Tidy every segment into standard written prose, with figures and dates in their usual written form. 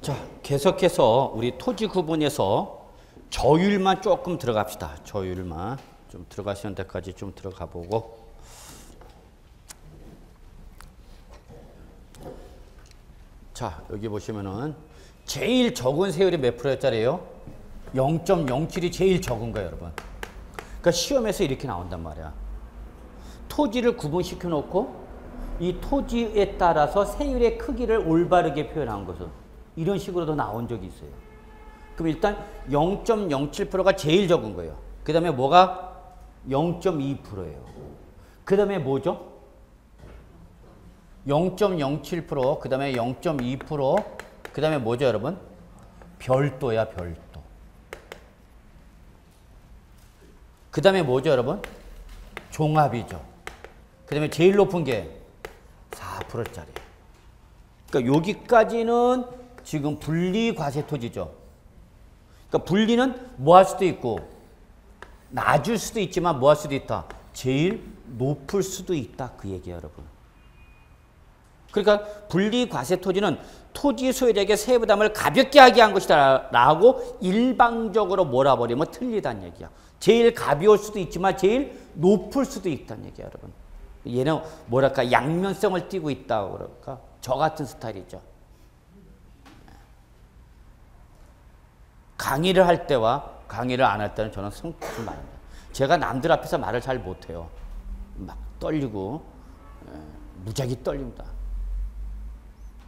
자, 계속해서 우리 토지 구분에서 저율만 조금 들어갑시다. 저율만 좀 들어가시는 데까지 좀 들어가 보고. 자, 여기 보시면은 제일 적은 세율이 몇 프로짜리예요? 0.07이 제일 적은 거예요, 여러분. 그러니까 시험에서 이렇게 나온단 말이야. 토지를 구분시켜 놓고 이 토지에 따라서 세율의 크기를 올바르게 표현한 것은 이런 식으로도 나온 적이 있어요. 그럼 일단 0.07%가 제일 적은 거예요. 그 다음에 뭐가 0.2%예요. 그 다음에 뭐죠? 0.07%, 그 다음에 0.2%, 그 다음에 뭐죠, 여러분? 별도야, 별도. 그 다음에 뭐죠, 여러분? 종합이죠. 그 다음에 제일 높은 게 4%짜리. 그러니까 여기까지는 지금 분리과세토지죠. 그러니까 분리는 뭐 할 수도 있고 낮을 수도 있지만 뭐 할 수도 있다. 제일 높을 수도 있다. 그 얘기예요, 여러분. 그러니까 분리과세토지는 토지 소유자에게 세부담을 가볍게 하게 한 것이다 라고 일방적으로 몰아버리면 틀리다는 얘기야. 제일 가벼울 수도 있지만 제일 높을 수도 있다는 얘기야, 여러분. 얘는 뭐랄까 양면성을 띠고 있다고 그럴까? 저 같은 스타일이죠. 강의를 할 때와 강의를 안 할 때는 저는 성격이 많이 나요. 제가 남들 앞에서 말을 잘 못해요. 막 떨리고 무지하게 떨립니다.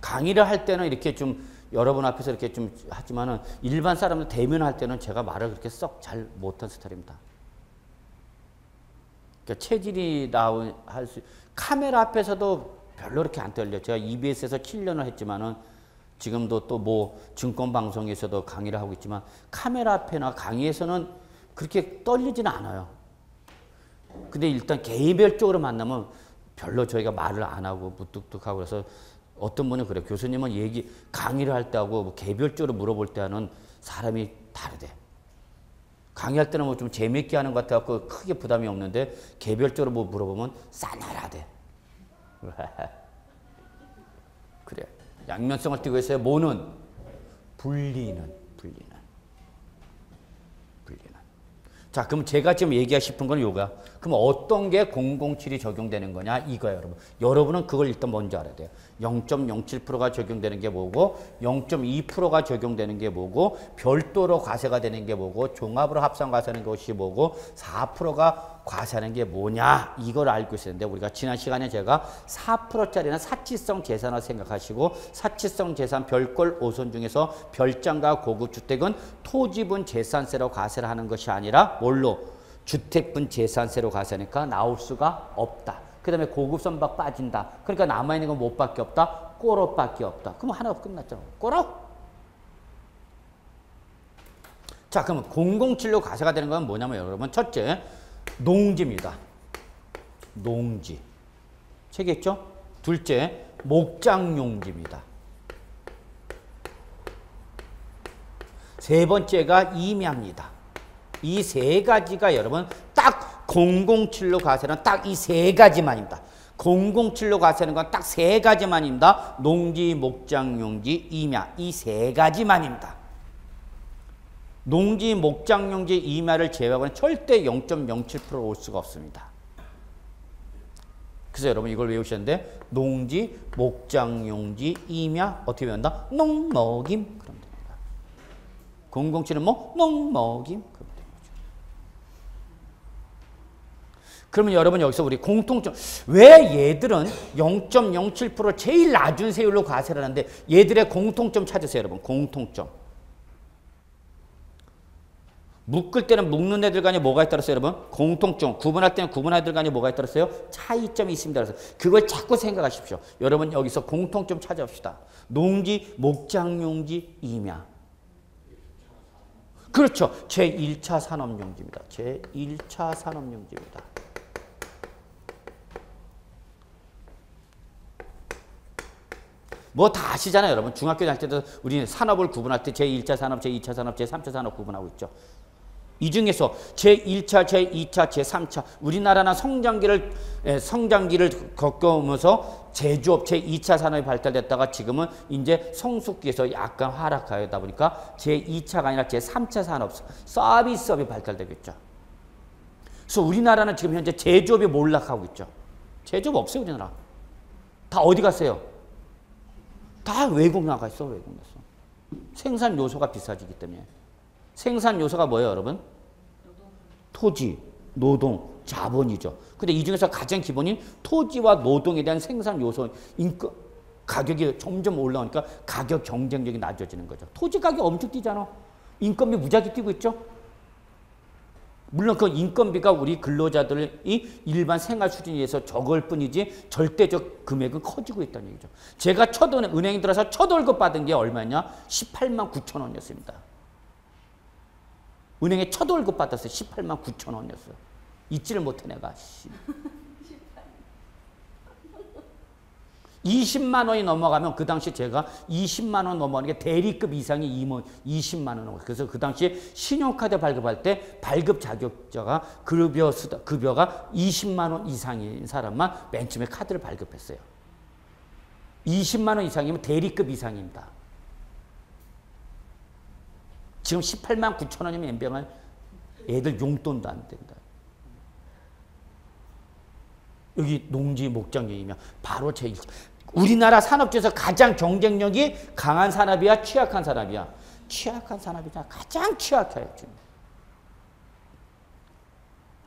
강의를 할 때는 이렇게 좀 여러분 앞에서 이렇게 좀 하지만은 일반 사람들 대면할 때는 제가 말을 그렇게 썩 잘 못한 스타일입니다. 그러니까 체질이 할 수 카메라 앞에서도 별로 그렇게 안 떨려. 제가 EBS에서 7년을 했지만은 지금도 또 뭐 증권 방송에서도 강의를 하고 있지만 카메라 앞에나 강의에서는 그렇게 떨리지는 않아요. 근데 일단 개별적으로 만나면 별로 저희가 말을 안 하고 무뚝뚝하고 그래서 어떤 분은 그래요. 교수님은 강의를 할 때하고 뭐 개별적으로 물어볼 때 하는 사람이 다르대. 강의할 때는 뭐 좀 재밌게 하는 것 같아갖고 크게 부담이 없는데 개별적으로 뭐 물어보면 싸늘하대. 그래. 양면성을 띠고 있어요. 뭐는? 분리는. 자, 그럼 제가 지금 얘기하고 싶은 건 요거야. 그럼 어떤 게 007이 적용되는 거냐? 이거야, 여러분. 여러분은 그걸 일단 먼저 알아야 돼요. 0.07%가 적용되는 게 뭐고, 0.2%가 적용되는 게 뭐고, 별도로 과세가 되는 게 뭐고, 종합으로 합산 과세하는 것이 뭐고, 4%가 과세하는 게 뭐냐? 이걸 알고 있었는데 우리가 지난 시간에 제가 4%짜리는 사치성 재산을 생각하시고 사치성 재산 별골 5선 중에서 별장과 고급 주택은 토지분 재산세로 과세를 하는 것이 아니라 뭘로? 주택분 재산세로 과세하니까 나올 수가 없다. 그 다음에 고급 선박 빠진다. 그러니까 남아있는 건 뭐밖에 없다? 꼬롯밖에 없다. 그럼 하나 끝났잖아. 꼬롯? 자, 그러면 007로 과세가 되는 건 뭐냐면 여러분, 첫째, 농지입니다. 농지. 책이겠죠? 둘째, 목장용지입니다. 세 번째가 임야입니다. 이 세 가지가 여러분 딱 007로 과세는 딱 이 세 가지만입니다. 007로 과세하는 건 딱 세 가지만입니다. 농지, 목장용지, 임야. 이 세 가지만입니다. 농지, 목장용지, 임야를 제외하고는 절대 0.07% 올 수가 없습니다. 그래서 여러분 이걸 외우셨는데 농지, 목장용지, 임야 어떻게 외운다? 농먹임 그러면 됩니다. 007은 뭐? 농먹임 그러면 되는 거죠. 그러면 여러분 여기서 우리 공통점, 왜 얘들은 0.07% 제일 낮은 세율로 과세를 하는데 얘들의 공통점 찾으세요, 여러분. 공통점. 묶을 때는 묶는 애들 간에 뭐가 있다랬어요, 여러분? 공통점. 구분할 때는 구분할 애들 간에 뭐가 있다랬어요? 차이점이 있습니다. 그래서 그걸 자꾸 생각하십시오. 여러분 여기서 공통점 찾아봅시다. 농지, 목장용지, 임야. 그렇죠. 제1차 산업용지입니다. 제1차 산업용지입니다. 뭐 다 아시잖아요, 여러분. 중학교 다닐 때도 우리는 산업을 구분할 때 제1차 산업, 제2차 산업, 제3차 산업 구분하고 있죠. 이 중에서 제1차, 제2차, 제3차 우리나라는 성장기를 겪으면서 제조업 제2차 산업이 발달됐다가 지금은 이제 성숙기에서 약간 하락하다 보니까 제2차가 아니라 제3차 산업, 서비스업이 발달되겠죠. 그래서 우리나라는 지금 현재 제조업이 몰락하고 있죠. 제조업 없어요, 우리나라. 다 어디 갔어요? 다 외국 나가 있어, 외국 나갔어. 생산 요소가 비싸지기 때문에. 생산 요소가 뭐예요, 여러분? 토지, 노동, 자본이죠. 근데 이 중에서 가장 기본인 토지와 노동에 대한 생산 요소, 가격이 점점 올라오니까 가격 경쟁력이 낮아지는 거죠. 토지 가격 엄청 뛰잖아. 인건비 무지하게 뛰고 있죠. 물론 그 인건비가 우리 근로자들이 일반 생활 수준에 의해서 적을 뿐이지 절대적 금액은 커지고 있다는 얘기죠. 제가 은행에 들어서 첫 월급 받은 게 얼마냐? 18만 9천 원이었습니다. 은행에 첫 월급 받았어요. 18만 9천 원이었어요. 잊지를 못해 내가. 20만 원이 넘어가면 그 당시 제가 20만 원 넘어가는 게 대리급 이상이 20만 원 넘어갔어요. 그래서 그 당시 신용카드 발급할 때 발급 자격자가 급여가 20만 원 이상인 사람만 맨 처음에 카드를 발급했어요. 20만 원 이상이면 대리급 이상입니다. 지금 18만 9천 원이면 연병한 애들 용돈도 안 된다. 여기 농지 목장용이면 바로 우리나라 산업 중에서 가장 경쟁력이 강한 산업이야, 취약한 산업이야? 취약한 산업이잖아. 가장 취약해요. 지금.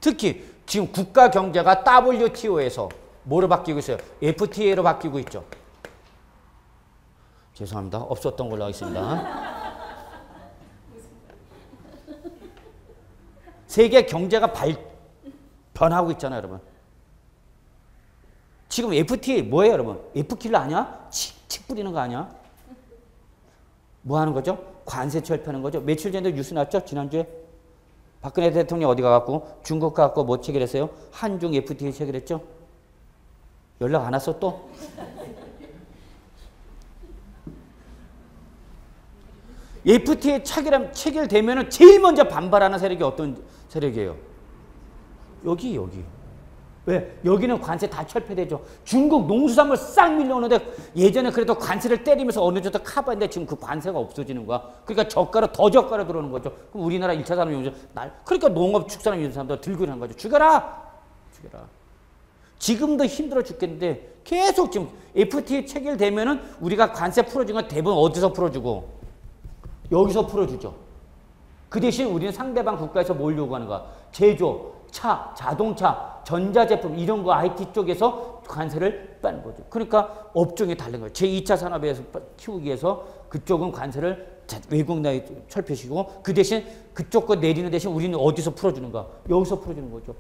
특히 지금 국가 경제가 WTO에서 뭐로 바뀌고 있어요? FTA로 바뀌고 있죠. 죄송합니다. 없었던 걸로 하겠습니다. 세계 경제가 변하고 있잖아요, 여러분. 지금 FTA 뭐예요, 여러분? F킬러 아니야? 칙 뿌리는 거 아니야? 뭐 하는 거죠? 관세 철폐하는 거죠. 며칠 전에 뉴스 났죠? 지난주에 박근혜 대통령 어디 가갖고 중국 가갖고 뭐 체결했어요? 한중 FTA 체결했죠? 연락 안 왔어 또? FTA 체결되면은 제일 먼저 반발하는 세력이 어떤 세력이에요? 여기. 왜? 여기는 관세 다 철폐되죠. 중국 농수산물 싹 밀려오는데 예전에 그래도 관세를 때리면서 어느 정도 커버했는데 지금 그 관세가 없어지는 거야. 그러니까 더 저가로 들어오는 거죠. 그럼 우리나라 1차 산업용지 그러니까 농업 축산업 이런 사람들 들고 있는 거죠. 죽여라. 지금도 힘들어 죽겠는데 계속 지금 FTA 체결되면은 우리가 관세 풀어주는 건 대부분 어디서 풀어주고? 여기서 풀어주죠. 그 대신 우리는 상대방 국가에서 뭘 요구하는 거야? 제조, 차, 자동차, 전자제품 이런 거 IT 쪽에서 관세를 빼는 거죠. 그러니까 업종이 다른 거예요. 제2차 산업에서 키우기 위해서 그쪽은 관세를 외국 나라에 철폐시키고 그 대신 그쪽 거 내리는 대신 우리는 어디서 풀어주는가? 여기서 풀어주는 거죠.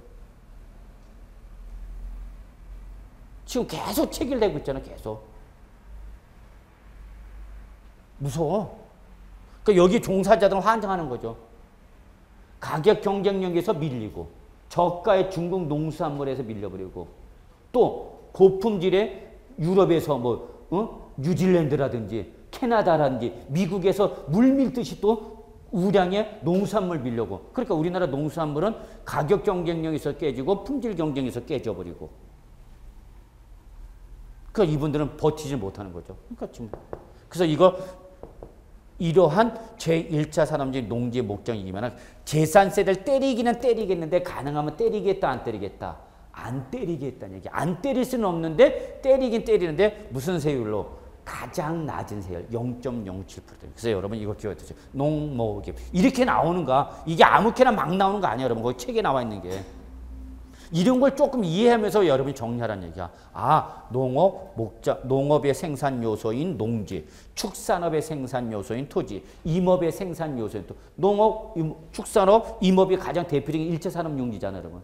지금 계속 체결되고 있잖아요. 계속. 무서워. 그러니까 여기 종사자들은 환장하는 거죠. 가격 경쟁력에서 밀리고 저가의 중국 농수산물에서 밀려버리고 또 고품질의 유럽에서 뉴질랜드라든지 캐나다라든지 미국에서 물 밀듯이 또 우량의 농수산물 밀려고. 그러니까 우리나라 농수산물은 가격 경쟁력에서 깨지고 품질 경쟁에서 깨져버리고. 그러니까 이분들은 버티지 못하는 거죠. 그러니까 지금 그래서 이러한 제1차 산업적 농지 목장이기만 재산세를 때리기는 때리겠는데 가능하면 때리겠다 안 때리겠다? 안 때리겠다는 얘기. 안 때릴 수는 없는데 때리긴 때리는데 무슨 세율로? 가장 낮은 세율 0.07%. 그래서 여러분 이거 기억해 두세요. 농목nghiệp 이렇게 나오는가? 이게 아무렇게나 막 나오는 거 아니에요, 여러분. 거기 책에 나와 있는 게. 이런 걸 조금 이해하면서 여러분이 정리하라는 얘기야. 아, 농업의 생산 요소인 농지, 축산업의 생산 요소인 토지, 임업의 생산 요소인 농업, 축산업, 임업이 가장 대표적인 1차 산업 용지잖아요, 여러분.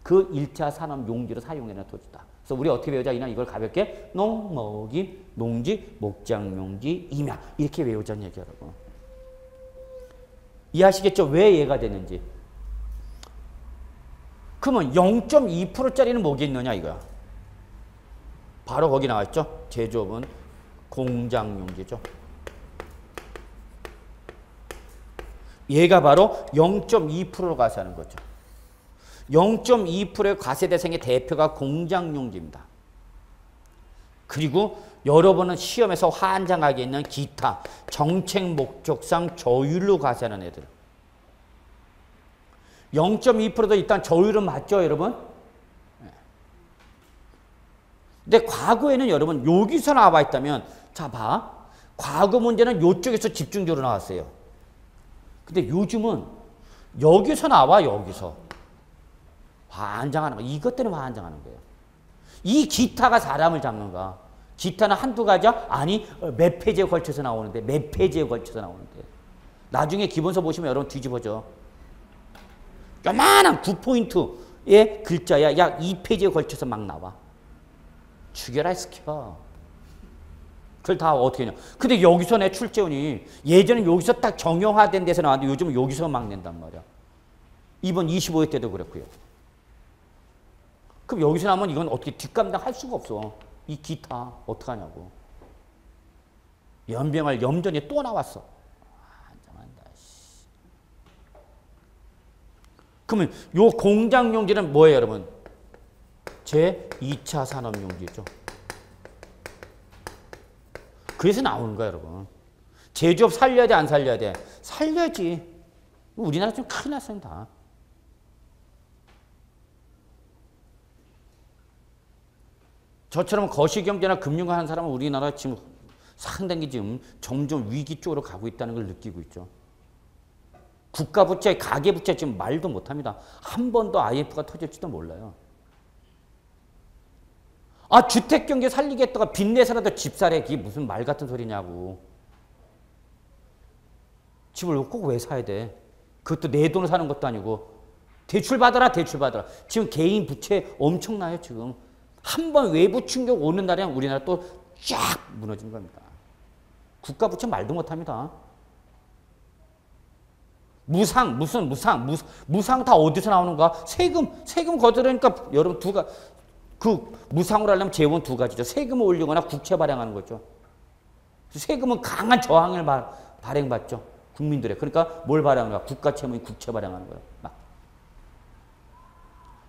그 1차 산업 용지로 사용하는 토지다. 그래서 우리 어떻게 배우자? 이날 이걸 가볍게 농목임, 농지, 목장 용지, 임야 이렇게 외우자는 얘기야, 여러분. 이해하시겠죠? 왜 얘가 되는지. 그러면 0.2%짜리는 뭐겠느냐 이거야. 바로 거기 나와있죠. 제조업은 공장용지죠. 얘가 바로 0.2%로 과세하는 거죠. 0.2%의 과세 대상의 대표가 공장용지입니다. 그리고 여러분은 시험에서 환장하게 있는 기타, 정책 목적상 저율로 과세하는 애들. 0.2%도 일단 저율은 맞죠, 여러분? 근데 과거에는 여러분 여기서 나와 있다면, 자 봐. 과거 문제는 이쪽에서 집중적으로 나왔어요. 근데 요즘은 여기서 나와, 여기서. 환장하는 거. 이것 때문에 환장하는 거예요. 이 기타가 사람을 잡는가? 기타는 한두 가지야? 아니, 몇 페이지에 걸쳐서 나오는데, 몇 페이지에 걸쳐서 나오는데. 나중에 기본서 보시면 여러분 뒤집어져. 요만한 9포인트의 글자야. 약 2페이지에 걸쳐서 막 나와. 죽여라, 시켜. 그걸 다 어떻게 하냐. 근데 여기서 내 출제원이 예전에 여기서 딱 정형화된 데서 나왔는데 요즘은 여기서 막 낸단 말이야. 이번 25회 때도 그랬고요. 그럼 여기서 나면 이건 어떻게 뒷감당 할 수가 없어. 이 기타 어떡하냐고. 연병할 염전이 또 나왔어. 한장한다. 그러면 요 공장용지는 뭐예요, 여러분? 제 2차 산업용지죠. 그래서 나오는 거야, 여러분. 제조업 살려야 돼, 안 살려야 돼? 살려야지. 우리나라 좀 큰일 났어요, 다. 저처럼 거시경제나 금융을 하는 사람은 우리나라 지금 상당히 지금 점점 위기 쪽으로 가고 있다는 걸 느끼고 있죠. 국가부채, 가계부채 지금 말도 못합니다. 한 번도 IMF가 터질지도 몰라요. 아, 주택경제 살리겠다가 빚내서라도 집 사래. 그게 무슨 말 같은 소리냐고. 집을 꼭 왜 사야 돼? 그것도 내 돈을 사는 것도 아니고. 대출 받아라, 대출 받아라. 지금 개인 부채 엄청나요, 지금. 한 번 외부 충격 오는 날에는 우리나라 또 쫙 무너지는 겁니다. 국가 부채 말도 못합니다. 무상 다 어디서 나오는가? 세금 거두려니까 여러분 그 무상으로 하려면 재원 두 가지죠. 세금을 올리거나 국채 발행하는 거죠. 세금은 강한 저항을 발행받죠. 국민들의. 그러니까 뭘 발행하는가? 국가 채무인 국채 발행하는 거예요. 막.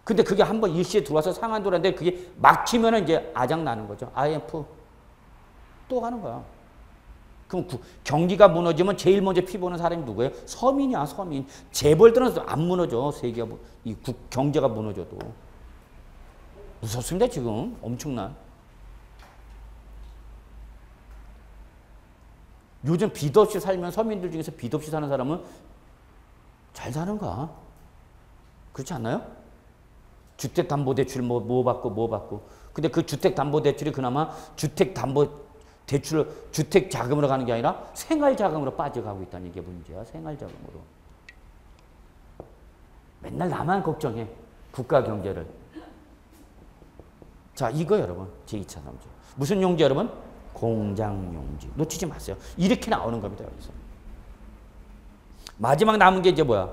근데 그게 한번 일시에 들어와서 상한 돌았는데 그게 막히면 이제 아작 나는 거죠. IMF 또 가는 거야. 그럼 경기가 무너지면 제일 먼저 피보는 사람이 누구예요? 서민이야, 서민. 재벌들은 안 무너져. 세계가 경제가 무너져도. 무섭습니다, 지금. 엄청난. 요즘 빚 없이 살면 서민들 중에서 빚 없이 사는 사람은 잘 사는가? 그렇지 않나요? 주택담보대출 뭐 받고. 근데 그 주택담보대출이 그나마 주택담보대출을 주택자금으로 가는 게 아니라 생활자금으로 빠져가고 있다는 게 문제야. 생활자금으로. 맨날 나만 걱정해. 국가 경제를. 자, 이거 여러분. 제2차 산업용. 무슨 용지 여러분? 공장용지. 놓치지 마세요. 이렇게 나오는 겁니다. 여기서. 마지막 남은 게 이제 뭐야?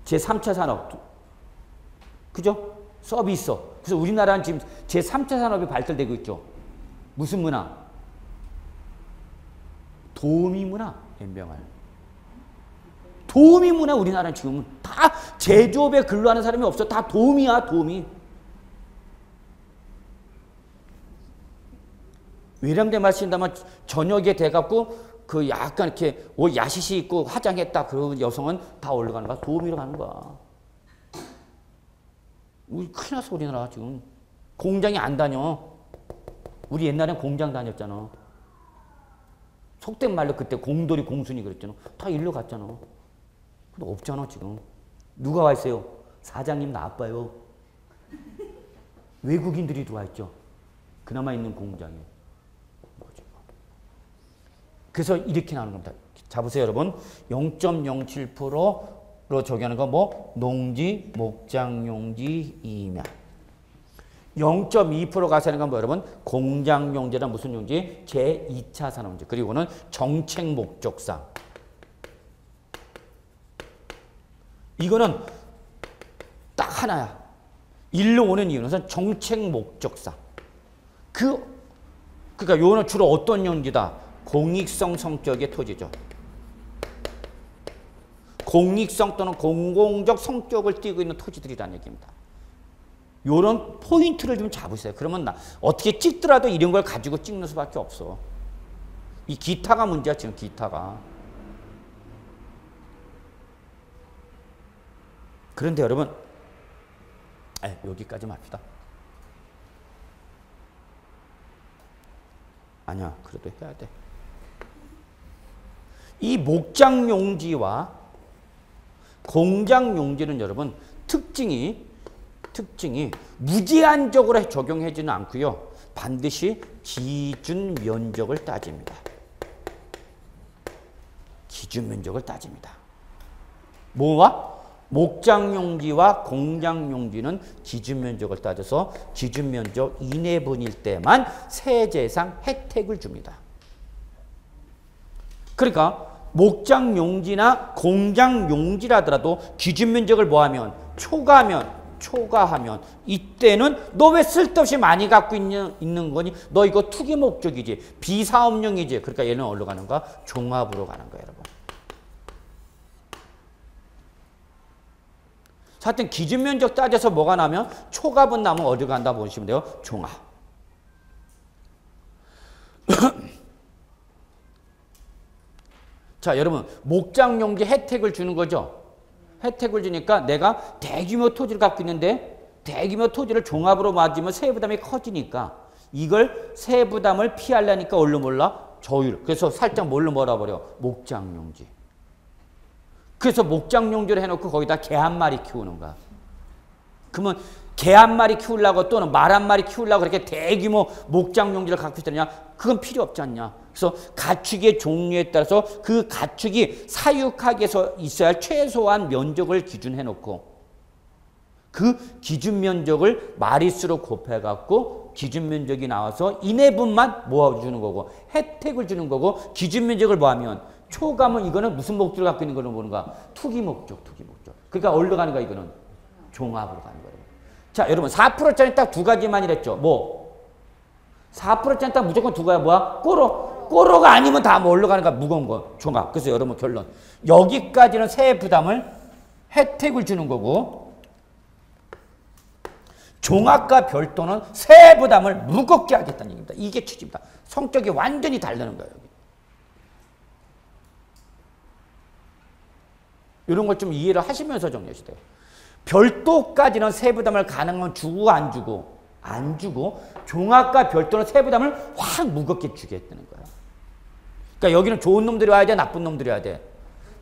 제3차 산업. 그죠? 수업이 있어. 그래서 우리나라는 지금 제3차 산업이 발달되고 있죠. 무슨 문화? 도미 문화. 연병할. 도미 문화 우리나라는 지금은 다 제조업에 근로하는 사람이 없어. 다 도미야, 도미. 외람돼 마신다면 저녁에 돼갖고 그 약간 이렇게 옷 야시시 입고 화장했다. 그런 여성은 다 올라가는 거야. 도미로 가는 거야. 우리 큰일 났어, 우리나라 지금. 공장이 안 다녀. 우리 옛날엔 공장 다녔잖아. 속된 말로 그때 공돌이 공순이 그랬잖아. 다 일로 갔잖아. 근데 없잖아, 지금. 누가 와 있어요? 사장님 나빠요. 외국인들이 들어와 있죠. 그나마 있는 공장에. 그래서 이렇게 나오는 겁니다. 자, 보세요, 여러분. 0.07%로 적용하는 거 뭐? 농지, 목장용지, 임야. 0.2% 가세하는 건 뭐, 여러분? 공장용지란 무슨 용지? 제2차 산업용지. 그리고는 정책 목적상. 이거는 딱 하나야. 일로 오는 이유는 정책 목적상. 그러니까 요거는 주로 어떤 용지다? 공익성 성격의 토지죠. 공익성 또는 공공적 성격을 띠고 있는 토지들이라는 얘기입니다. 요런 포인트를 좀 잡으세요. 그러면 어떻게 찍더라도 이런 걸 가지고 찍는 수밖에 없어. 이 기타가 문제야, 지금 기타가. 그런데 여러분, 여기까지만 합시다. 아니야, 그래도 해야 돼. 이 목장용지와 공장용지는 여러분 특징이 무제한적으로 적용하지는 않고요. 반드시 기준 면적을 따집니다. 기준 면적을 따집니다. 뭐와? 목장용지와 공장용지는 기준 면적을 따져서 기준 면적 이내분일 때만 세제상 혜택을 줍니다. 그러니까 목장용지나 공장용지라더라도 기준 면적을 뭐하면? 초과하면 이때는 너 왜 쓸데없이 많이 갖고 있는 거니? 너 이거 투기 목적이지. 비사업용이지. 그러니까 얘는 어디로 가는 거야? 종합으로 가는 거야, 여러분. 하여튼 기준 면적 따져서 뭐가 나면 초과분 나면 어디 간다 보시면 돼요. 종합. 자, 여러분 목장용지 혜택을 주는 거죠. 혜택을 주니까 내가 대규모 토지를 갖고 있는데 대규모 토지를 종합으로 맞으면 세부담이 커지니까 이걸 세부담을 피하려니까 얼른 몰라? 저율. 그래서 살짝 뭘로 몰아버려? 목장용지. 그래서 목장용지를 해놓고 거기다 개 한 마리 키우는 거야. 그러면 개 한 마리 키우려고 또는 말 한 마리 키우려고 그렇게 대규모 목장용지를 갖고 있느냐? 그건 필요 없지 않냐? 그래서 가축의 종류에 따라서 그 가축이 사육하게 있어야 할 최소한 면적을 기준해놓고 그 기준 면적을 마리수로 곱해갖고 기준 면적이 나와서 이내분만 모아주는 거고 혜택을 주는 거고 기준 면적을 뭐하면 초과면 이거는 무슨 목적을 갖고 있는 거를 보는 거야? 투기 목적. 그러니까 어디로 가는 거야? 이거는 종합으로 가는 거예요. 자, 여러분 4%짜리 딱 두 가지만 이랬죠. 뭐? 4%짜리 딱 무조건 두 가지 뭐야? 꼬로가 아니면 다 뭐 올라가는 거야? 무거운 거. 종합. 그래서 여러분 결론. 여기까지는 세액 부담을 혜택을 주는 거고 종합과 별도는 세액 부담을 무겁게 하겠다는 얘기입니다. 이게 취지입니다. 성격이 완전히 다르는 거예요. 이런 걸 좀 이해를 하시면서 정리하셔야 돼요. 별도까지는 세부담을 가능하면 주고 안 주고 종합과 별도는 세부담을 확 무겁게 주겠다는 거야. 그러니까 여기는 좋은 놈들이 와야 돼? 나쁜 놈들이 와야 돼?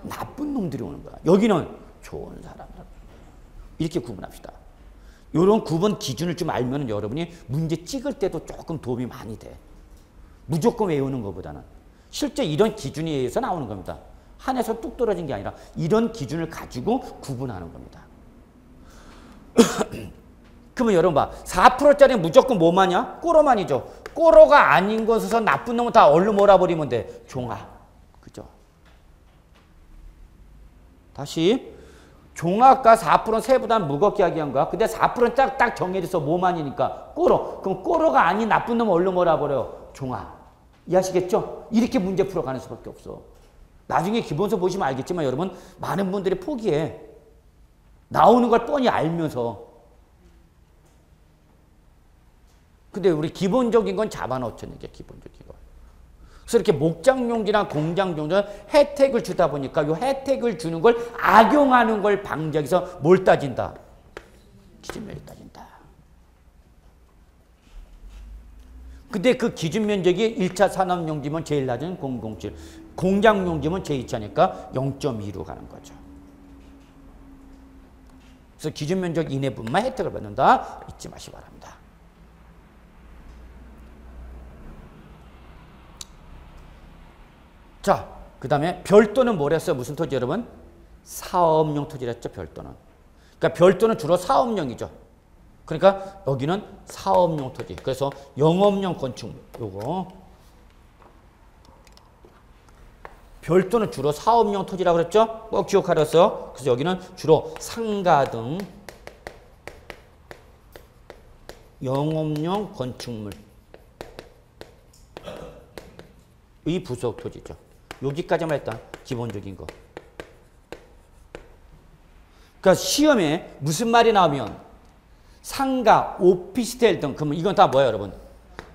나쁜 놈들이 오는 거야. 여기는 좋은 사람들. 이렇게 구분합시다. 이런 구분 기준을 좀 알면 여러분이 문제 찍을 때도 조금 도움이 많이 돼. 무조건 외우는 것보다는. 실제 이런 기준에 의해서 나오는 겁니다. 한에서 뚝 떨어진 게 아니라 이런 기준을 가지고 구분하는 겁니다. 그러면 여러분 봐. 4%짜리 무조건 뭐만이야? 꼬로만이죠. 꼬로가 아닌 것에서 나쁜 놈은 다 얼른 몰아버리면 돼. 종합. 그죠? 다시. 종합과 4%는 세부담 무겁게 하게 한 거야. 근데 4%는 딱 정해져서 뭐만이니까 꼬로. 그럼 꼬로가 아닌 나쁜 놈은 얼른 몰아버려. 종합. 이해하시겠죠? 이렇게 문제 풀어가는 수밖에 없어. 나중에 기본서 보시면 알겠지만 여러분 많은 분들이 포기해. 나오는 걸 뻔히 알면서. 근데 우리 기본적인 건 잡아놓자는 게 기본적인 거. 그래서 이렇게 목장용지나 공장용지는 혜택을 주다 보니까 이 혜택을 주는 걸 악용하는 걸 방지하기 위해서 뭘 따진다? 기준면적 따진다. 근데 그 기준 면적이 1차 산업용지면 제일 낮은 007, 공장용지면 제2차니까 0.2로 가는 거죠. 그래서 기준 면적 이내분만 혜택을 받는다. 잊지 마시기 바랍니다. 자, 그 다음에 별도는 뭐랬어요? 무슨 토지 여러분? 사업용 토지랬죠, 별도는. 그러니까 별도는 주로 사업용이죠. 그러니까 여기는 사업용 토지. 그래서 영업용 건축물. 요거. 별도는 주로 사업용 토지라고 그랬죠? 꼭 기억하랬어요. 그래서 여기는 주로 상가 등 영업용 건축물. 이 부속 토지죠. 여기까지만 일단 기본적인 거. 그러니까 시험에 무슨 말이 나오면 상가, 오피스텔 등 그러면 이건 다 뭐예요, 여러분?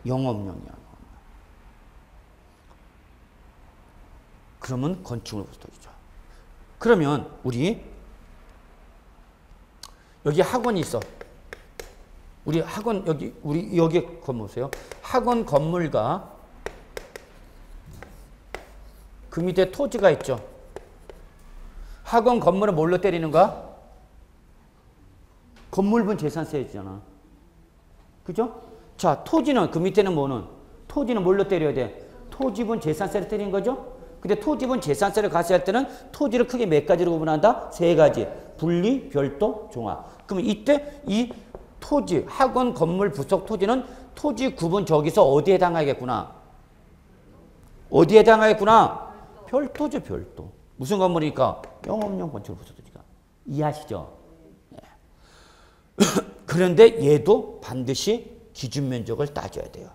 영업용이야. 그러면 건축물 부속토지죠. 그러면 우리 여기 학원이 있어. 우리 학원 우리 여기 건물 보세요. 학원 건물과 그 밑에 토지가 있죠. 학원 건물은 뭘로 때리는 거야? 건물분 재산세잖아. 그죠? 자, 토지는 그 밑에는 뭐는? 토지는 뭘로 때려야 돼? 토지분 재산세를 때리는 거죠? 근데 토지분 재산세를 과세할 때는 토지를 크게 몇 가지로 구분한다? 세 가지. 분리, 별도, 종합. 그러면 이때 이 토지, 학원 건물 부속 토지는 토지 구분 저기서 어디에 해당하겠구나? 어디에 해당하겠구나? 별도죠, 별도. 무슨 건물이니까? 영업용 건축물 부속 토지가. 이해하시죠? 네. 그런데 얘도 반드시 기준 면적을 따져야 돼요.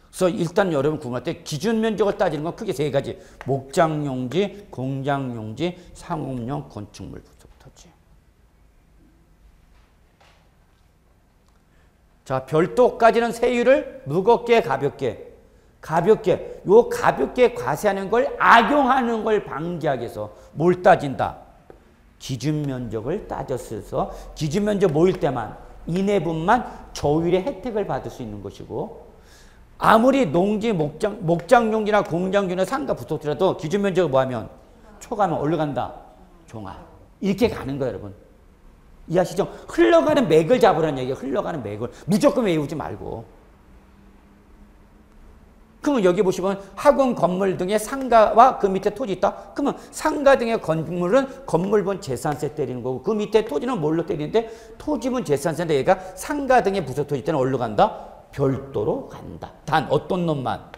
그래서 일단 여러분 구분할 때 기준 면적을 따지는 건 크게 세 가지. 목장용지, 공장용지, 상업용 건축물 부속 토지. 자, 별도까지는 세율을 무겁게 가볍게. 가볍게. 요 가볍게 과세하는 걸 악용하는 걸 방지하기 위해서 뭘 따진다? 기준 면적을 따졌어서 기준 면적 모일 때만 이내분만 저율의 혜택을 받을 수 있는 것이고 아무리 농지, 목장용지나 공장용지나 상가 부속토지라도 기준 면적을 뭐하면 초과하면 올라간다. 종합. 이렇게 가는 거예요, 여러분. 이해하시죠? 흘러가는 맥을 잡으라는 얘기예요. 흘러가는 맥을. 무조건 외우지 말고. 그러면 여기 보시면 학원 건물 등의 상가와 그 밑에 토지 있다? 그러면 상가 등의 건물은 건물분 재산세 때리는 거고 그 밑에 토지는 뭘로 때리는데 토지분 재산세인데 얘가 상가 등의 부속토지 때는 어디로 간다? 별도로 간다. 단 어떤 놈만?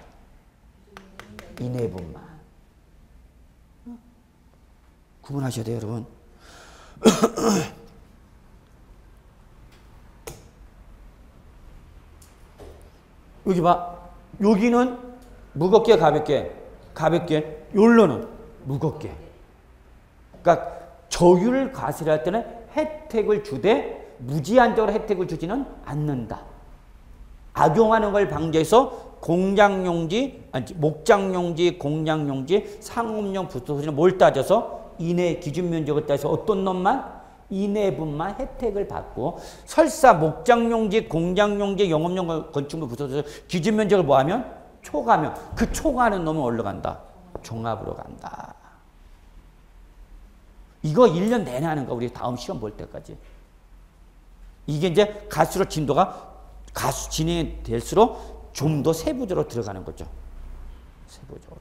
이내분만. 구분하셔야 돼요, 여러분. 여기 봐. 여기는 무겁게 가볍게. 가볍게. 여기는 무겁게. 그러니까 저율을 과세를 할 때는 혜택을 주되 무제한적으로 혜택을 주지는 않는다. 악용하는 걸 방지해서 공장용지, 목장용지, 공장용지, 상업용 부속토지는 뭘 따져서 이내 기준 면적을 따져서 어떤 놈만? 이내분만 혜택을 받고 설사 목장용지, 공장용지, 영업용 건축물 부속토지 기준 면적을 뭐하면? 초과하면 그 초과하는 놈은 어디로 간다? 종합으로 간다. 이거 1년 내내 하는 거 우리 다음 시험 볼 때까지. 이게 이제 갈수록 진도가 진행이 될수록 좀 더 세부적으로 들어가는 거죠. 세부적으로.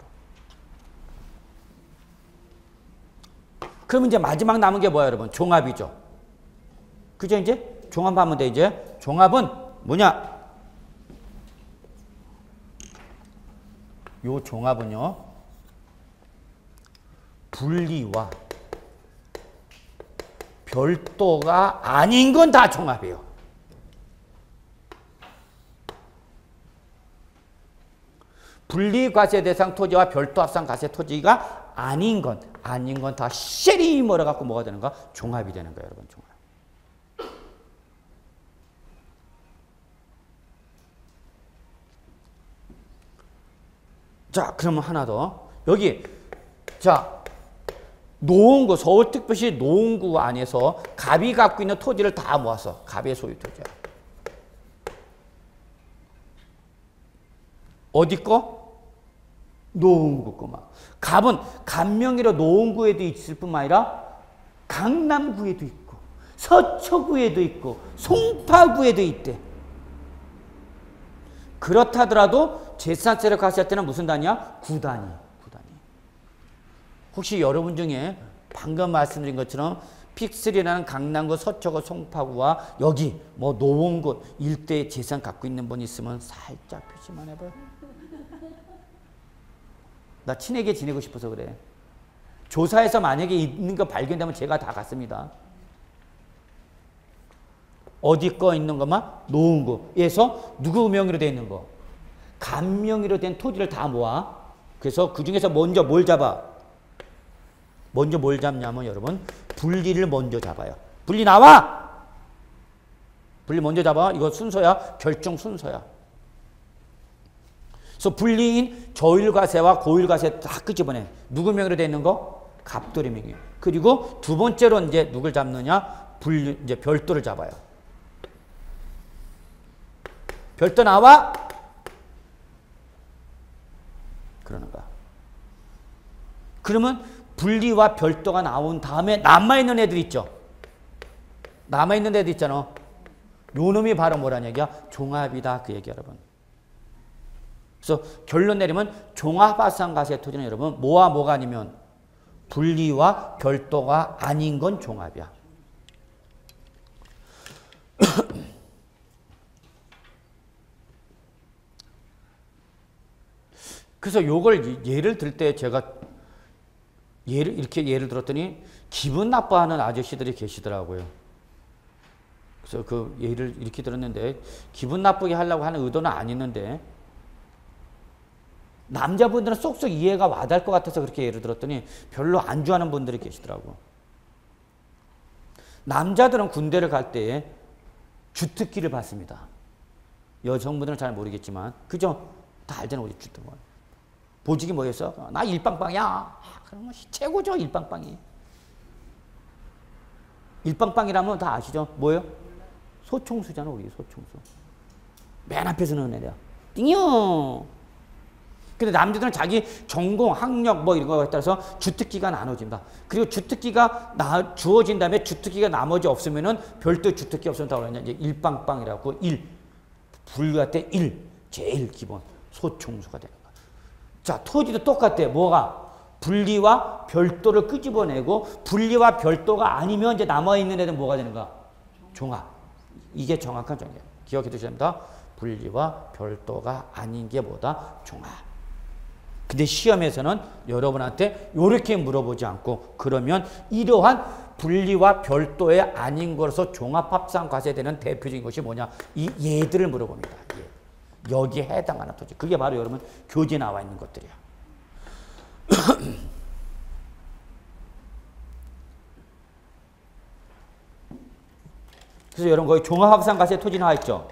그러면 이제 마지막 남은 게 뭐야, 여러분? 종합이죠. 그죠, 이제? 종합하면 돼, 이제. 종합은 뭐냐? 요 종합은요, 분리와 별도가 아닌 건 다 종합이에요. 분리과세 대상 토지와 별도 합산 과세 토지가 아닌 건 다 쉐리 몰아갖고 뭐가 되는가? 종합이 되는 거예요, 여러분. 종합. 자, 그러면 하나 더. 여기, 자, 노원구, 서울특별시 노원구 안에서 갑이 갖고 있는 토지를 다 모아서 갑의 소유 토지야. 어디 거? 노원구 거만. 갑은 갑명의로 노원구에도 있을 뿐만 아니라 강남구에도 있고 서초구에도 있고 송파구에도 있대. 그렇다더라도 재산세를 과세할 때는 무슨 단위야? 9단위. 혹시 여러분 중에 방금 말씀드린 것처럼 픽3라는 강남구, 서초구, 송파구와 여기 뭐 노원구 일대에 재산 갖고 있는 분 있으면 살짝 표시만 해봐요. 나 친하게 지내고 싶어서 그래. 조사해서 만약에 있는 거 발견되면 제가 다 갔습니다. 어디 거 있는 것만? 노원구에서 누구 명의로 되어 있는 거? 갑 명의로 된 토지를 다 모아. 그래서 그 중에서 먼저 뭘 잡아? 먼저 뭘 잡냐면 여러분 분리를 먼저 잡아요. 분리 나와! 분리 먼저 잡아. 이거 순서야. 결정 순서야. 그래서 분리인 저일과세와 고일과세 다 끄집어내. 누구 명의로 되어 있는 거? 갑돌이 명의. 그리고 두 번째로 이제 누굴 잡느냐? 분리, 이제 별도를 잡아요. 별도 나와! 그러는 거야. 그러면 분리와 별도가 나온 다음에 남아있는 애들 있죠? 남아있는 애들 있잖아. 요 놈이 바로 뭐라는 얘기야? 종합이다. 그 얘기 여러분. 그래서 결론 내리면 종합합산과세 토지는 여러분 뭐와 뭐가 아니면 분리와 별도가 아닌 건 종합이야. 그래서 요걸 예를 들 때 제가 이렇게 예를 들었더니 기분 나빠하는 아저씨들이 계시더라고요. 그래서 그 예를 이렇게 들었는데 기분 나쁘게 하려고 하는 의도는 아니는데 남자분들은 쏙쏙 이해가 와닿을 것 같아서 그렇게 예를 들었더니 별로 안 좋아하는 분들이 계시더라고. 남자들은 군대를 갈 때 주특기를 받습니다. 여성분들은 잘 모르겠지만 그죠? 다 알잖아 우리 주특기. 보직이 뭐였어? 나 일빵빵이야. 그러면 최고죠 일빵빵이. 일빵빵이라면 다 아시죠? 뭐예요? 소총수잖아 우리 소총수. 맨 앞에 서는 애야. 띵요. 근데 남자들은 자기 전공, 학력 뭐 이런 거에 따라서 주특기가 나눠진다. 그리고 주특기가 주어진 다음에 주특기가 나머지 없으면은 별도 주특기 없으면 다 그러냐. 이제 일빵빵이라고 분류할 때 제일 기본 소총수가 되는 거야. 자, 토지도 똑같대. 뭐가? 분리와 별도를 끄집어내고 분리와 별도가 아니면 이제 남아있는 애들은 뭐가 되는가? 종합. 이게 정확한 정의예요. 기억해 두셔야 됩니다. 분리와 별도가 아닌 게 뭐다? 종합. 근데 시험에서는 여러분한테 이렇게 물어보지 않고 그러면 이러한 분리와 별도의 아닌 것으로서 종합합산과세되는 대표적인 것이 뭐냐? 이 얘들을 물어봅니다. 예. 여기에 해당하는 토지. 그게 바로 여러분 교재에 나와 있는 것들이야. 그래서 여러분 거기 종합합산과세 토지 나와 있죠?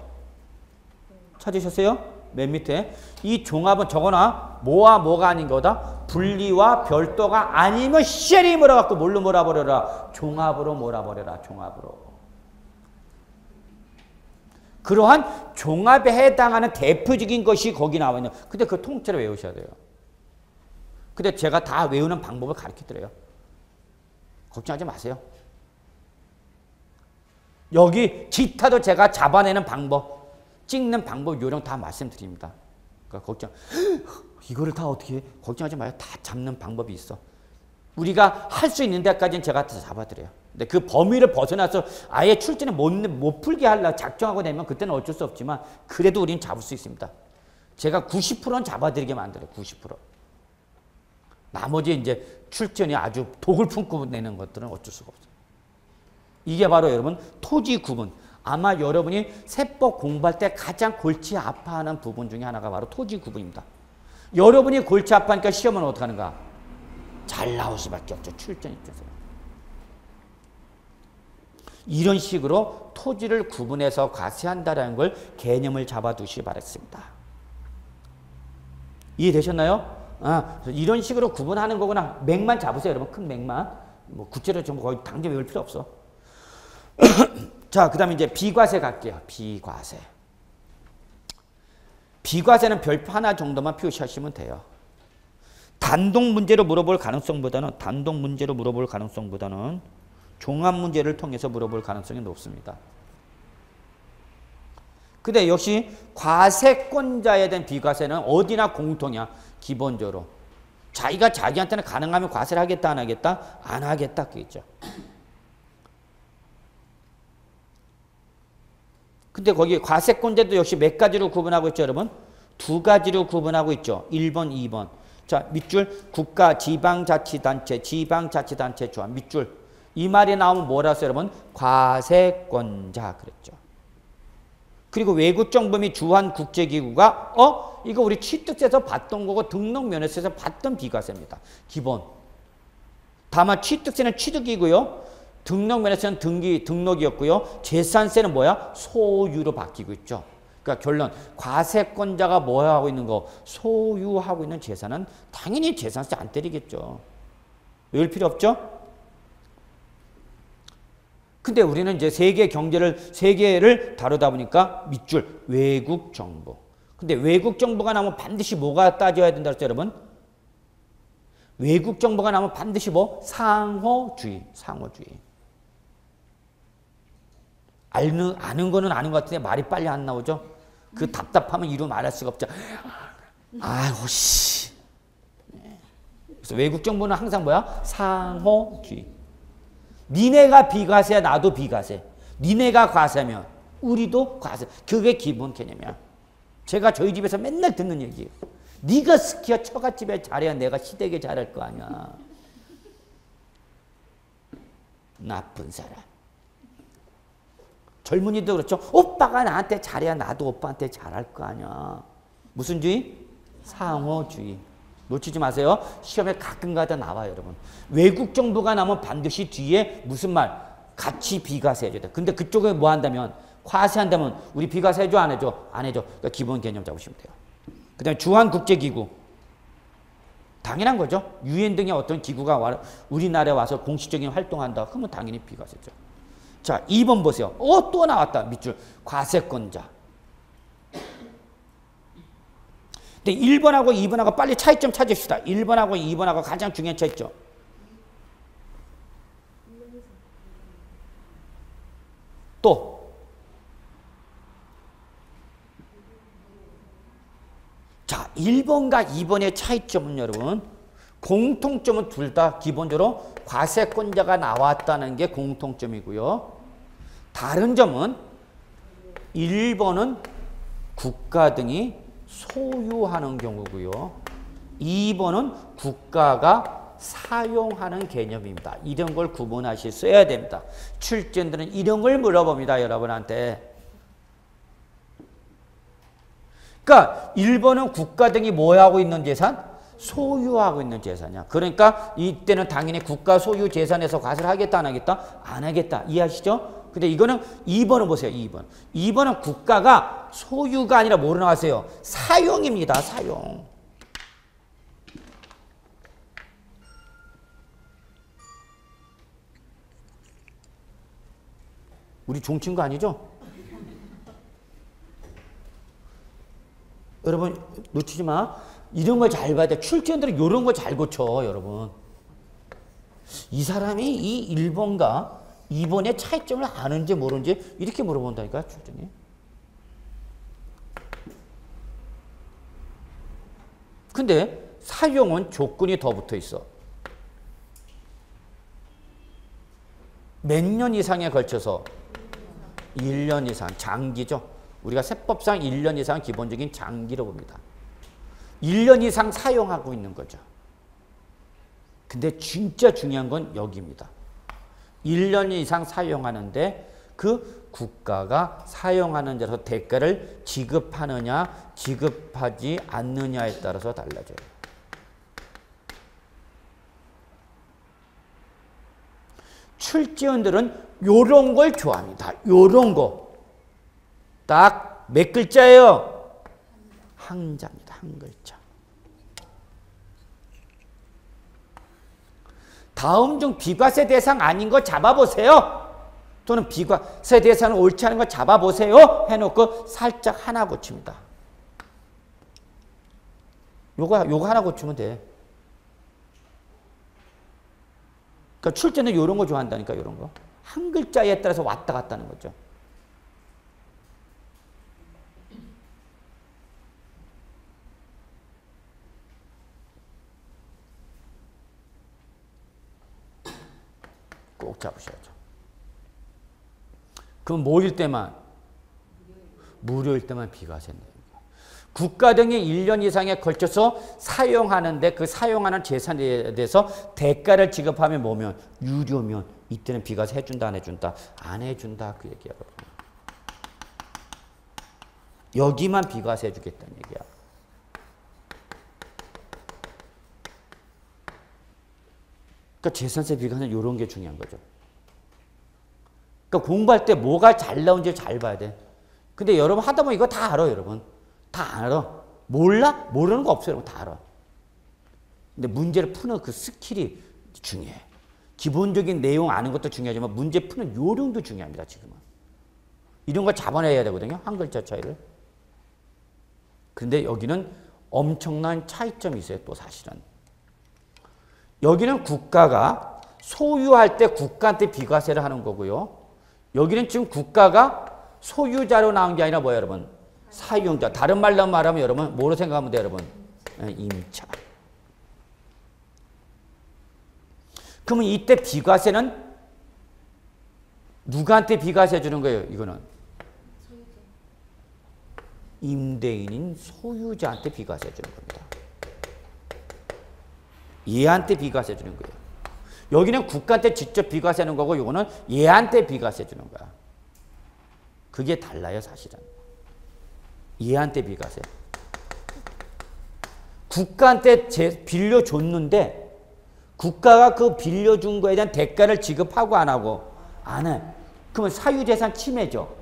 찾으셨어요? 맨 밑에. 이 종합은 적어놔. 뭐와 뭐가 아닌 거다? 분리와 별도가 아니면 쉐리 몰아갖고 뭘로 몰아버려라? 종합으로 몰아버려라. 종합으로. 그러한 종합에 해당하는 대표적인 것이 거기 나와 있는. 근데 그 통째로 외우셔야 돼요. 근데 제가 다 외우는 방법을 가르쳐드려요. 걱정하지 마세요. 여기 기타도 제가 잡아내는 방법, 찍는 방법, 요령 다 말씀드립니다. 그러니까 걱정, 이거를 다 어떻게 해? 걱정하지 마요. 다 잡는 방법이 있어. 우리가 할 수 있는 데까지는 제가 다 잡아드려요. 근데 그 범위를 벗어나서 아예 출제는 못 풀게 하려고 작정하고 내면 그때는 어쩔 수 없지만 그래도 우리는 잡을 수 있습니다. 제가 90%는 잡아드리게 만들어요. 90%. 나머지 이제 출전이 아주 독을 품고 내는 것들은 어쩔 수가 없어요. 이게 바로 여러분 토지 구분. 아마 여러분이 세법 공부할 때 가장 골치 아파하는 부분 중에 하나가 바로 토지 구분입니다. 여러분이 골치 아파하니까 시험은 어떻게 하는가? 잘 나올 수밖에 없죠. 출전 입장에서. 이런 식으로 토지를 구분해서 과세한다는 걸 개념을 잡아두시기 바랐습니다. 이해되셨나요? 이런 식으로 구분하는 거구나. 맥만 잡으세요. 여러분 큰 맥만. 뭐 구체로 좀 거의 당장 외울 필요 없어. 자, 그 다음에 이제 비과세 갈게요. 비과세. 비과세는 별표 하나 정도만 표시하시면 돼요. 단독 문제로 물어볼 가능성보다는 종합 문제를 통해서 물어볼 가능성이 높습니다. 근데 역시 과세권자에 대한 비과세는 어디나 공통이야. 기본적으로. 자기가 자기한테는 가능하면 과세를 하겠다, 안 하겠다? 안 하겠다, 그겠죠. 근데 거기 과세권자도 역시 몇 가지로 구분하고 있죠, 여러분? 두 가지로 구분하고 있죠. 1번, 2번. 자, 밑줄 국가, 지방자치단체, 지방자치단체 조합. 밑줄. 이 말이 나오면 뭐라 했어요, 여러분? 과세권자 그랬죠. 그리고 외국정부 및 주한 국제기구가 이거 우리 취득세에서 받던 거고 등록면허세에서 받던 비과세입니다. 기본. 다만 취득세는 취득이고요. 등록면에서는 등록이었고요. 재산세는 뭐야? 소유로 바뀌고 있죠. 그러니까 결론, 과세권자가 뭐 하고 있는 거? 소유하고 있는 재산은 당연히 재산세 안 때리겠죠. 외울 필요 없죠? 근데 우리는 이제 세계를 다루다 보니까 밑줄, 외국 정보. 근데 외국 정보가 나오면 반드시 뭐가 따져야 된다 그랬죠, 여러분? 외국 정보가 나오면 반드시 뭐? 상호주의. 아는 거는 아는 것 같은데 말이 빨리 안 나오죠? 그 답답하면 이루 말할 수가 없죠. 아이고, 씨. 그래서 외국 정보는 항상 뭐야? 상호주의. 니네가 비과세야, 나도 비과세. 니네가 과세면 우리도 과세. 그게 기본 개념이야. 제가 저희 집에서 맨날 듣는 얘기예요. 네가 스키야 처갓집에 잘해야 내가 시댁에 잘할 거 아니야. 나쁜 사람. 젊은이도 그렇죠. 오빠가 나한테 잘해야 나도 오빠한테 잘할 거 아니야. 무슨 주의? 상호주의. 놓치지 마세요. 시험에 가끔가다 나와요, 여러분. 외국 정보가 나오면 반드시 뒤에 무슨 말? 같이 비과세 해줘야 돼. 근데 그쪽에 뭐 한다면? 과세한다면 우리 비과세 해줘, 안 해줘? 안 해줘. 그러니까 기본 개념 잡으시면 돼요. 그 다음에 주한국제기구. 당연한 거죠. 유엔 등의 어떤 기구가 우리나라에 와서 공식적인 활동한다. 그러면 당연히 비과세죠. 자, 2번 보세요. 또 나왔다. 밑줄. 과세권자. 근데 1번하고 2번하고 빨리 차이점 찾읍시다. 1번하고 2번하고 가장 중요한 차이점. 또. 자, 1번과 2번의 차이점은 여러분, 공통점은 둘 다 기본적으로 과세권자가 나왔다는 게 공통점이고요. 다른 점은 1번은 국가 등이 소유하는 경우고요. 2번은 국가가 사용하는 개념입니다. 이런 걸 구분하실 써야 됩니다. 출제자들은 이런 걸 물어봅니다. 여러분한테. 그러니까 1번은 국가 등이 뭐 하고 있는 재산? 소유하고 있는 재산이야. 그러니까 이때는 당연히 국가 소유 재산에서 과세를 하겠다 안 하겠다? 안 하겠다. 이해하시죠? 근데 이거는 2번은 보세요. 2번. 2번은 국가가 소유가 아니라 뭐로 나왔어요? 사용입니다. 사용. 우리 종친 거 아니죠? 여러분 놓치지 마. 이런 걸 잘 봐야 돼. 출제원들은 이런 거 잘 고쳐, 여러분. 이 사람이 이 1번과 2번의 차이점을 아는지 모르는지 이렇게 물어본다니까, 출제원이. 근데 사용은 조건이 더 붙어 있어. 몇 년 이상에 걸쳐서 1년 이상, 장기죠. 우리가 세법상 1년 이상 기본적인 장기로 봅니다. 1년 이상 사용하고 있는 거죠. 근데 진짜 중요한 건 여기입니다. 1년 이상 사용하는데 그 국가가 사용하는 데서 대가를 지급하느냐 지급하지 않느냐에 따라서 달라져요. 출제원들은 요런 걸 좋아합니다. 요런 거. 딱 몇 글자예요? 한 자입니다. 한 글자. 다음 중 비과세 대상 아닌 거 잡아보세요. 또는 비과세 대상은 옳지 않은 거 잡아보세요. 해놓고 살짝 하나 고칩니다. 요거 하나 고치면 돼. 그러니까 출제는 요런 거 좋아한다니까, 요런 거. 한 글자에 따라서 왔다 갔다 하는 거죠. 꼭 잡으셔야죠. 그럼 뭐일 때만? 무료일 때만 비과세 내는 거예요. 국가 등이 1년 이상에 걸쳐서 사용하는데 그 사용하는 재산에 대해서 대가를 지급하면 뭐면? 유료면 이때는 비과세 해준다 안 해준다? 안 해준다 그 얘기야. 여기만 비과세 해주겠다는 얘기야. 그러니까 재산세 비과세는 이런 게 중요한 거죠. 그러니까 공부할 때 뭐가 잘 나온지 잘 봐야 돼. 근데 여러분 하다 보면 이거 다 알아, 여러분. 다 알아. 몰라? 모르는 거 없어요, 여러분. 다 알아. 근데 문제를 푸는 그 스킬이 중요해. 기본적인 내용 아는 것도 중요하지만 문제 푸는 요령도 중요합니다, 지금은. 이런 걸 잡아내야 되거든요, 한 글자 차이를. 근데 여기는 엄청난 차이점이 있어요, 또 사실은. 여기는 국가가 소유할 때 국가한테 비과세를 하는 거고요. 여기는 지금 국가가 소유자로 나온 게 아니라 뭐예요, 여러분? 사용자. 다른 말로 말하면 여러분 뭐로 생각하면 돼요, 여러분? 임차. 그러면 이때 비과세는 누구한테 비과세 주는 거예요, 이거는? 임대인인 소유자한테 비과세 주는 겁니다. 얘한테 비과세 주는 거예요. 여기는 국가한테 직접 비과세 하는 거고 이거는 얘한테 비과세 주는 거야. 그게 달라요, 사실은. 얘한테 비과세. 국가한테 빌려줬는데 국가가 그 빌려준 거에 대한 대가를 지급하고 안 하고 안 해. 그러면 사유재산 침해죠.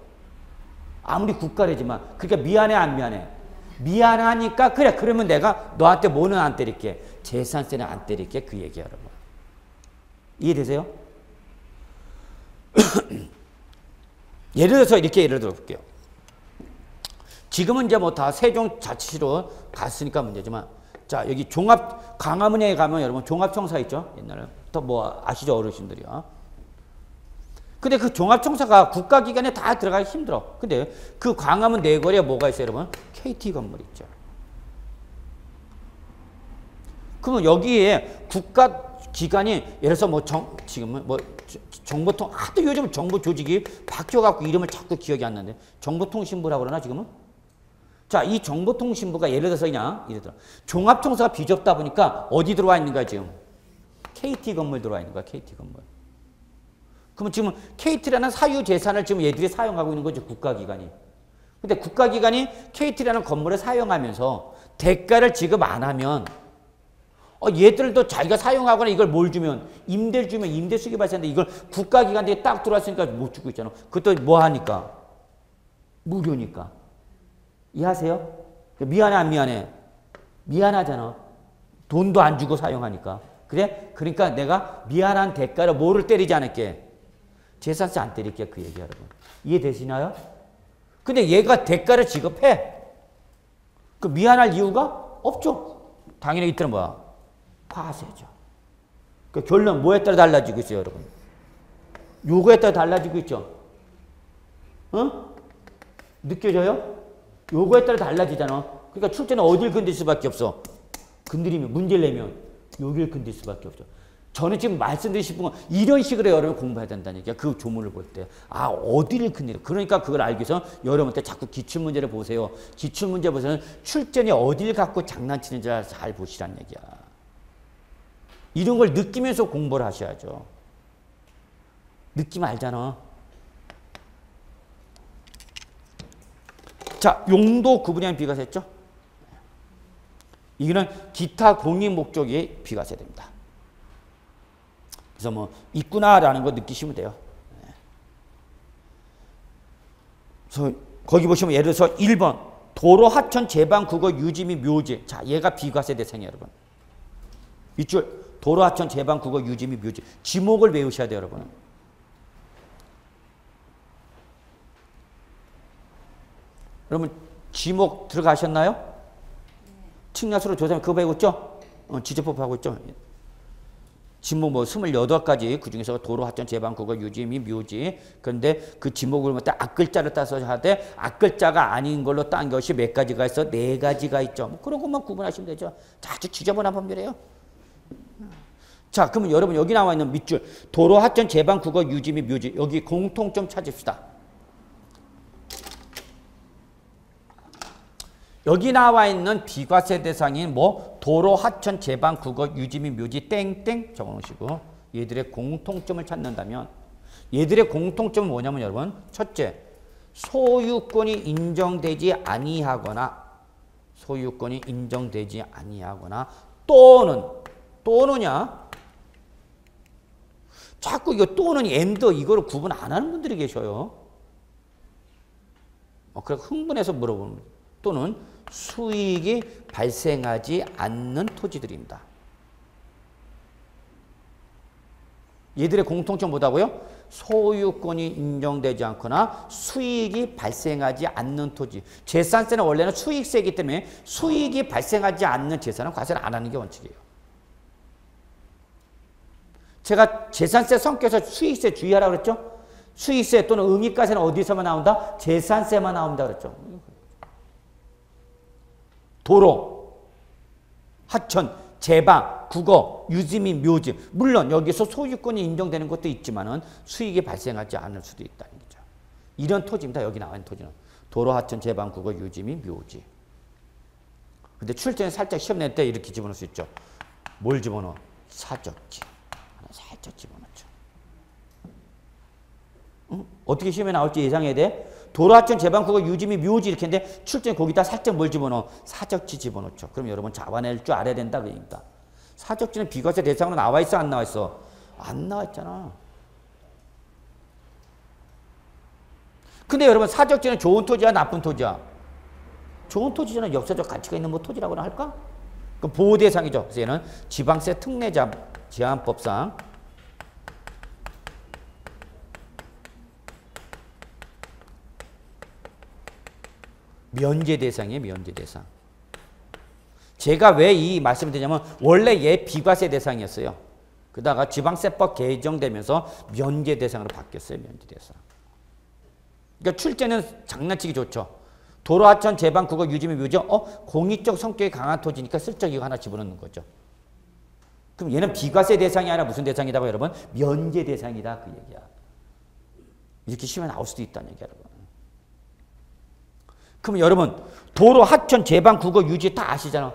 아무리 국가래지만. 그러니까 미안해 안 미안해? 미안하니까 그래 그러면 내가 너한테 뭐는 안 때릴게? 재산세는 안 때릴게. 그 얘기야, 여러분. 이해되세요? 예를 들어서 이렇게 예를 들어 볼게요. 지금은 이제 뭐 다 세종자치시로 갔으니까 문제지만 자 여기 광화문에 가면 여러분 종합청사 있죠? 옛날에 또 뭐 아시죠, 어르신들이요. 근데 그 종합청사가 국가기관에 다 들어가기 힘들어. 근데 그 광화문 내거리에 뭐가 있어요, 여러분? KT 건물 있죠. 그러면 여기에 국가기관이 예를 들어서 뭐 지금은 뭐 정보통 하도 요즘 정보 조직이 바뀌어갖고 이름을 자꾸 기억이 안 나는데 정보통신부라고 그러나 지금은? 자, 이 정보통신부가 예를 들어서 그냥 예를 들어 종합청사가 비좁다 보니까 어디 들어와 있는 거야 지금? KT 건물 들어와 있는 거야, KT 건물. 그러면 지금 KT라는 사유 재산을 지금 얘들이 사용하고 있는 거죠, 국가기관이. 근데 국가기관이 KT라는 건물을 사용하면서 대가를 지급 안 하면 얘들도 자기가 사용하거나 이걸 뭘 주면 임대를 주면 임대 수익이 발생하는데 이걸 국가기관에 딱 들어왔으니까 못 주고 있잖아. 그것도 뭐 하니까? 무료니까. 이해하세요? 미안해 안 미안해? 미안하잖아. 돈도 안 주고 사용하니까. 그래? 그러니까 내가 미안한 대가로 뭐를 때리지 않을게? 재산세 안 때릴게. 그 얘기 여러분. 이해되시나요? 근데 얘가 대가를 지급해. 그 미안할 이유가 없죠. 당연히 이때는 뭐야? 과세죠. 그 결론 뭐에 따라 달라지고 있어요, 여러분? 요거에 따라 달라지고 있죠. 느껴져요? 요거에 따라 달라지잖아. 그러니까 출제는 어딜 건들 수밖에 없어. 건드리면 문제를 내면 여기를 건들 수밖에 없죠. 저는 지금 말씀드리고 싶은 건 이런 식으로 여러분 공부해야 된다는 얘기야. 그 조문을 볼 때. 아, 어디를 건드려. 그러니까 그걸 알기 위해서 여러분한테 자꾸 기출문제를 보세요. 기출문제 보세요. 출제는 어딜 갖고 장난치는지 잘 보시란 얘기야. 이런 걸 느끼면서 공부를 하셔야죠. 느낌 알잖아. 자, 용도 구분형 비과세 했죠? 이거는 기타 공익 목적이 비과세됩니다. 그래서 뭐 있구나라는 거 느끼시면 돼요. 그래서 거기 보시면 예를 들어서 1번 도로 하천 제방 국어 유지 및 묘지. 자, 얘가 비과세 대상이에요, 여러분. 밑줄 도로 하천 제방 국어 유지 및 묘지. 지목을 외우셔야 돼요, 여러분. 여러분 지목 들어가셨나요? 측량수로 조사하면 그거 배우고 있죠? 지적법 하고 있죠? 지목 뭐 28가지 그 중에서 도로 하천 제방 국어 유지 및 묘지. 그런데 그 지목을 볼 때 앞글자를 따서 하되 앞글자가 아닌 걸로 딴 것이 몇 가지가 있어? 4가지가 있죠. 뭐 그런 것만 구분하시면 되죠. 아주 지저분한 법률이에요. 자, 그러면 여러분 여기 나와 있는 밑줄 도로 하천 제방 국어 유지 및 묘지. 여기 공통점 찾읍시다. 여기 나와 있는 비과세 대상인 뭐 도로 하천 제방 국어 유지 및 묘지 땡땡 적어놓으시고 얘들의 공통점을 찾는다면 얘들의 공통점은 뭐냐면 여러분 첫째 소유권이 인정되지 아니하거나 또는야 자꾸 이거 또는 앤더 이거를 구분 안 하는 분들이 계셔요. 그래서 흥분해서 물어보는 거예요. 또는 수익이 발생하지 않는 토지들입니다. 얘들의 공통점 뭐다고요? 소유권이 인정되지 않거나 수익이 발생하지 않는 토지. 재산세는 원래는 수익세이기 때문에 수익이 발생하지 않는 재산은 과세를 안 하는 게 원칙이에요. 제가 재산세 성격에서 수익세 주의하라고 그랬죠? 수익세 또는 음이가세는 어디서만 나온다? 재산세만 나온다 그랬죠. 도로, 하천, 제방, 국어, 유지 및 묘지. 물론 여기서 소유권이 인정되는 것도 있지만은 수익이 발생하지 않을 수도 있다는 거죠. 이런 토지입니다. 여기 나와 있는 토지는. 도로, 하천, 제방, 국어, 유지 및 묘지. 근데 출제는 살짝 시험 낼 때 이렇게 집어넣을 수 있죠. 뭘 집어넣어? 사적지. 살짝 집어넣죠. 응? 어떻게 시험에 나올지 예상해야 돼? 도로, 하천, 제방, 국어, 유지 및 묘지 이렇게 했는데 출제는 거기다 살짝 뭘 집어넣어? 사적지 집어넣죠. 그럼 여러분 잡아낼 줄 알아야 된다 그 얘기입니다. 사적지는 비과세 대상으로 나와 있어 안 나와 있어? 안 나와 있잖아. 근데 여러분 사적지는 좋은 토지야 나쁜 토지야? 좋은 토지는 역사적 가치가 있는 뭐 토지라고나 할까? 그럼 보호 대상이죠. 그래서 얘는 지방세 특례 제한법상 면제 대상이에요. 면제 대상. 제가 왜 이 말씀을 드리냐면 원래 얘 비과세 대상이었어요. 그러다가 지방세법 개정되면서 면제 대상으로 바뀌었어요. 면제 대상. 그러니까 출제는 장난치기 좋죠. 도로, 하천, 제방, 국어, 유지 및 묘지. 공익적 성격이 강한 토지니까 슬쩍 이거 하나 집어넣는 거죠. 그럼 얘는 비과세 대상이 아니라 무슨 대상이다고 여러분? 면제 대상이다 그 얘기야. 이렇게 시험에 나올 수도 있다는 얘기야 여러분. 그럼 여러분 도로, 하천, 제방, 국어, 유지 다 아시잖아.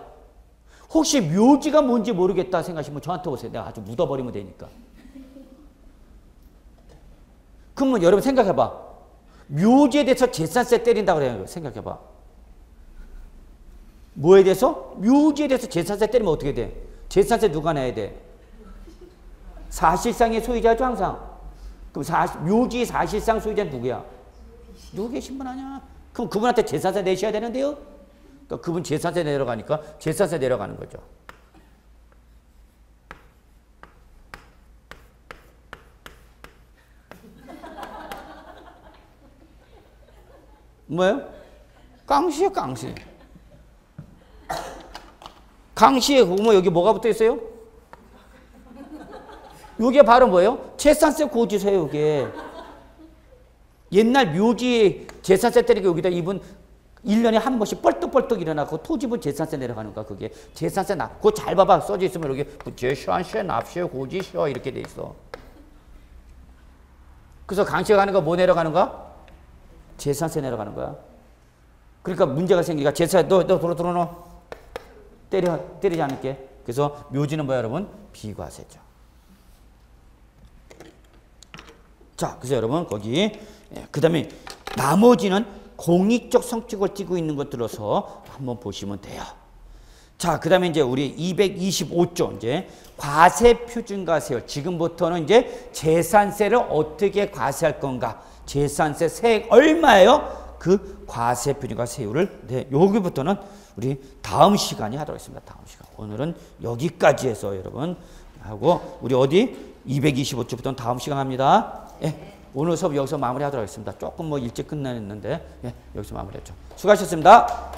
혹시 묘지가 뭔지 모르겠다 생각하시면 저한테 오세요. 내가 아주 묻어버리면 되니까. 그러면 여러분 생각해봐. 묘지에 대해서 재산세 때린다고 그래요. 생각해봐. 뭐에 대해서? 묘지에 대해서 재산세 때리면 어떻게 돼? 재산세 누가 내야 돼? 사실상의 소유자죠 항상. 그럼 묘지 사실상 소유자는 누구야? 누구의 신분 아니야? 그럼 그분한테 재산세 내셔야 되는데요? 그러니까 그분 재산세 내려가니까 재산세 내려가는 거죠. 뭐예요? 강시에 강시. 강시에 보면 여기 뭐가 붙어 있어요? 이게 바로 뭐예요? 재산세 고지서예요, 이게. 옛날 묘지 재산세 때리고 여기다 이분 1년에 한 번씩 뻘떡뻘떡 일어나고 토지분 재산세 내려가는 거야, 그게. 재산세 그거 잘 봐봐. 써져 있으면 여기 재산세, 납세, 고지서 이렇게 돼 있어. 그래서 강시에 가는 거 뭐 내려가는 거야? 재산세 내려가는 거야. 그러니까 문제가 생기니까 재산세 너 들어넣어. 때리지 않을게. 그래서 묘지는 뭐야 여러분? 비과세죠. 자, 그래서 여러분 거기 그 다음에 나머지는 공익적 성격을 띠고 있는 것들로서 한번 보시면 돼요. 자, 그 다음에 이제 우리 225조 이제 과세 표준과세율. 지금부터는 이제 재산세를 어떻게 과세할 건가? 재산세 세액 얼마예요? 그 과세 표준과세율을 여기부터는 우리 다음 시간에 하도록 하겠습니다. 다음 시간. 오늘은 여기까지 해서 여러분 하고 우리 어디 225조부터는 다음 시간 합니다. 예. 오늘 수업 여기서 마무리하도록 하겠습니다. 조금 뭐 일찍 끝났는데 예, 여기서 마무리했죠. 수고하셨습니다.